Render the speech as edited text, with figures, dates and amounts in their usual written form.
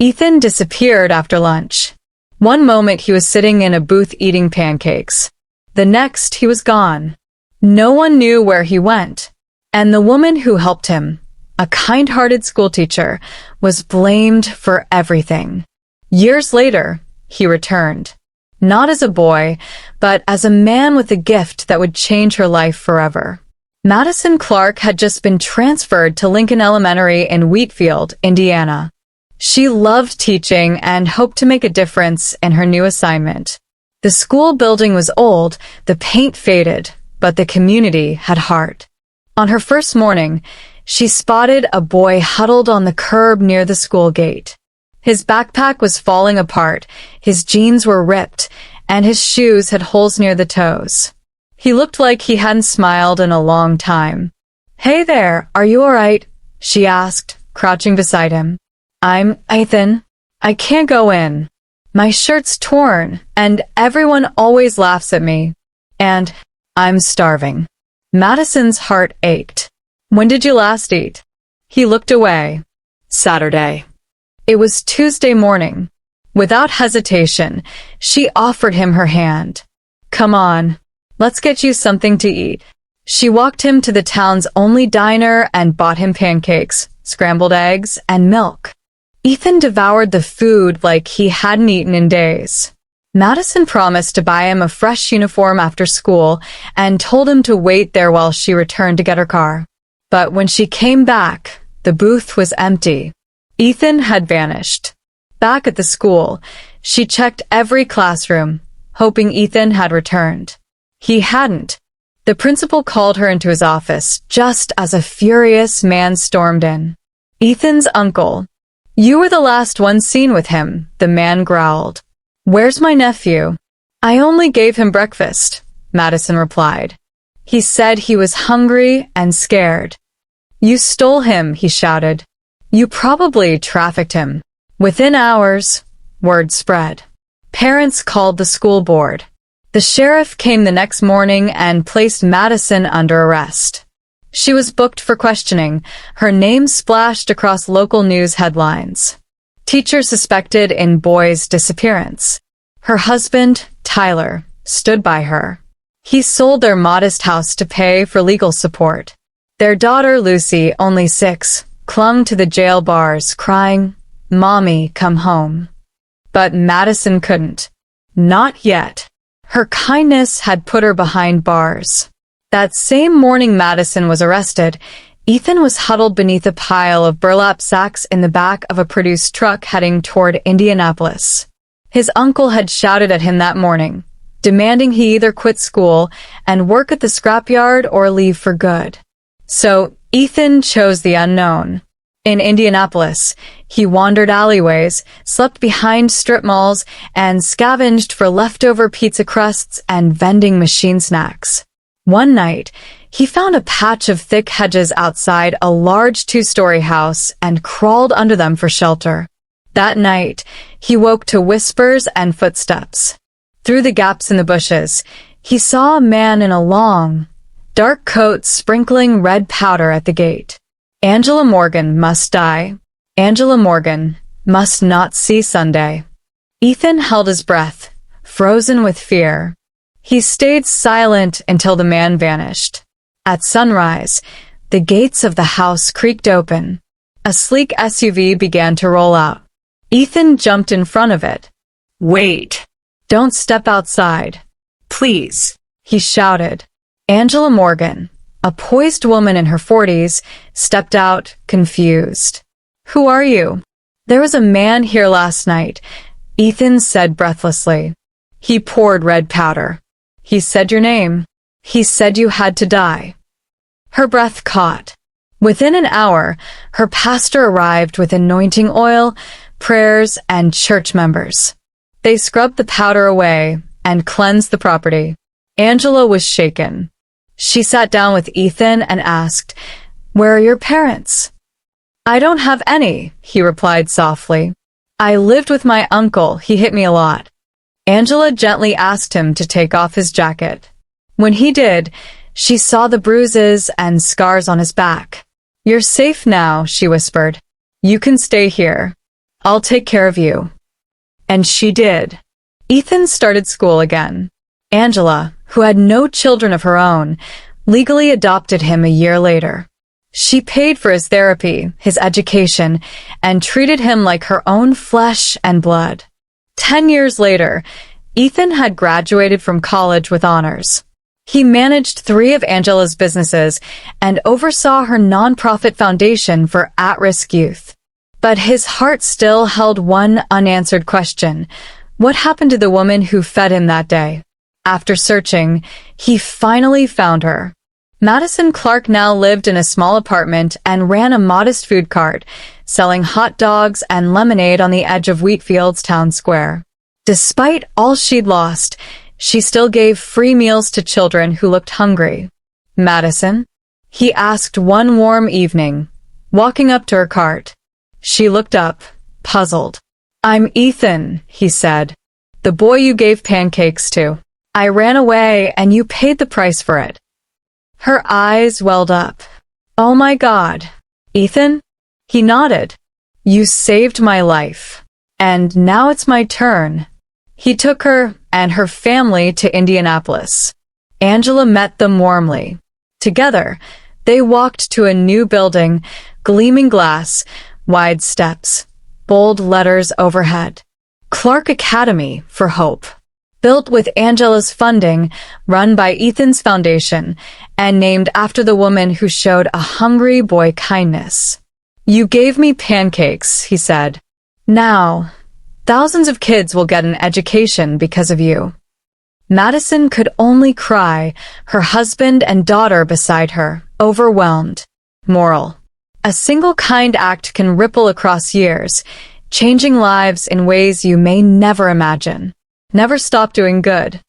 Ethan disappeared after lunch. One moment he was sitting in a booth eating pancakes. The next he was gone. No one knew where he went. And the woman who helped him, a kind-hearted schoolteacher, was blamed for everything. Years later, he returned. Not as a boy, but as a man with a gift that would change her life forever. Madison Clark had just been transferred to Lincoln Elementary in Wheatfield, Indiana. She loved teaching and hoped to make a difference in her new assignment. The school building was old, the paint faded, but the community had heart. On her first morning, she spotted a boy huddled on the curb near the school gate. His backpack was falling apart, his jeans were ripped, and his shoes had holes near the toes. He looked like he hadn't smiled in a long time. "Hey there, are you all right?" she asked, crouching beside him. "I'm Ethan. I can't go in. My shirt's torn, and everyone always laughs at me. And I'm starving." Madison's heart ached. "When did you last eat?" He looked away. "Saturday." It was Tuesday morning. Without hesitation, she offered him her hand. "Come on, let's get you something to eat." She walked him to the town's only diner and bought him pancakes, scrambled eggs, and milk. Ethan devoured the food like he hadn't eaten in days. Madison promised to buy him a fresh uniform after school and told him to wait there while she returned to get her car. But when she came back, the booth was empty. Ethan had vanished. Back at the school, she checked every classroom, hoping Ethan had returned. He hadn't. The principal called her into his office just as a furious man stormed in. "Ethan's uncle. You were the last one seen with him," the man growled. "Where's my nephew?" "I only gave him breakfast," Madison replied. "He said he was hungry and scared." "You stole him," he shouted. "You probably trafficked him." Within hours, word spread. Parents called the school board. The sheriff came the next morning and placed Madison under arrest. She was booked for questioning. Her name splashed across local news headlines. Teachers suspected in boy's disappearance. Her husband, Tyler, stood by her. He sold their modest house to pay for legal support. Their daughter, Lucy, only 6, clung to the jail bars, crying, "Mommy, come home." But Madison couldn't. Not yet. Her kindness had put her behind bars. That same morning Madison was arrested, Ethan was huddled beneath a pile of burlap sacks in the back of a produce truck heading toward Indianapolis. His uncle had shouted at him that morning, demanding he either quit school and work at the scrapyard or leave for good. So Ethan chose the unknown. In Indianapolis, he wandered alleyways, slept behind strip malls, and scavenged for leftover pizza crusts and vending machine snacks. One night, he found a patch of thick hedges outside a large 2-story house and crawled under them for shelter. That night, he woke to whispers and footsteps. Through the gaps in the bushes, he saw a man in a long, dark coat sprinkling red powder at the gate. Angela Morgan must die. Angela Morgan must not see Sunday. Ethan held his breath, frozen with fear. He stayed silent until the man vanished. At sunrise, the gates of the house creaked open. A sleek SUV began to roll out. Ethan jumped in front of it. "Wait! Don't step outside. Please!" he shouted. Angela Morgan, a poised woman in her 40s, stepped out, confused. "Who are you?" "There was a man here last night," Ethan said breathlessly. "He poured red powder. He said your name. He said you had to die." Her breath caught. Within an hour, her pastor arrived with anointing oil, prayers, and church members. They scrubbed the powder away and cleansed the property. Angela was shaken. She sat down with Ethan and asked, "Where are your parents?" "I don't have any," he replied softly. "I lived with my uncle. He hit me a lot." Angela gently asked him to take off his jacket. When he did, she saw the bruises and scars on his back. "You're safe now," she whispered. "You can stay here." I'll take care of you. And she did. Ethan started school again. Angela, who had no children of her own, legally adopted him a year later. She paid for his therapy, his education, and treated him like her own flesh and blood. 10 years later, Ethan had graduated from college with honors. He managed 3 of Angela's businesses and oversaw her nonprofit foundation for at-risk youth. But his heart still held one unanswered question. What happened to the woman who fed him that day? After searching, he finally found her. Madison Clark now lived in a small apartment and ran a modest food cart, selling hot dogs and lemonade on the edge of Wheatfield's town square. Despite all she'd lost, she still gave free meals to children who looked hungry. Madison? He asked one warm evening, walking up to her cart. She looked up, puzzled. I'm Ethan, he said. The boy you gave pancakes to. I ran away and you paid the price for it. Her eyes welled up. Oh my God. Ethan? He nodded. You saved my life. And now it's my turn. He took her and her family to Indianapolis. Angela met them warmly. Together, they walked to a new building, gleaming glass, wide steps, bold letters overhead. Clark Academy for Hope. Built with Angela's funding, run by Ethan's foundation, and named after the woman who showed a hungry boy kindness. You gave me pancakes, he said. Now, thousands of kids will get an education because of you. Madison could only cry, her husband and daughter beside her, overwhelmed. Moral. A single kind act can ripple across years, changing lives in ways you may never imagine. Never stop doing good.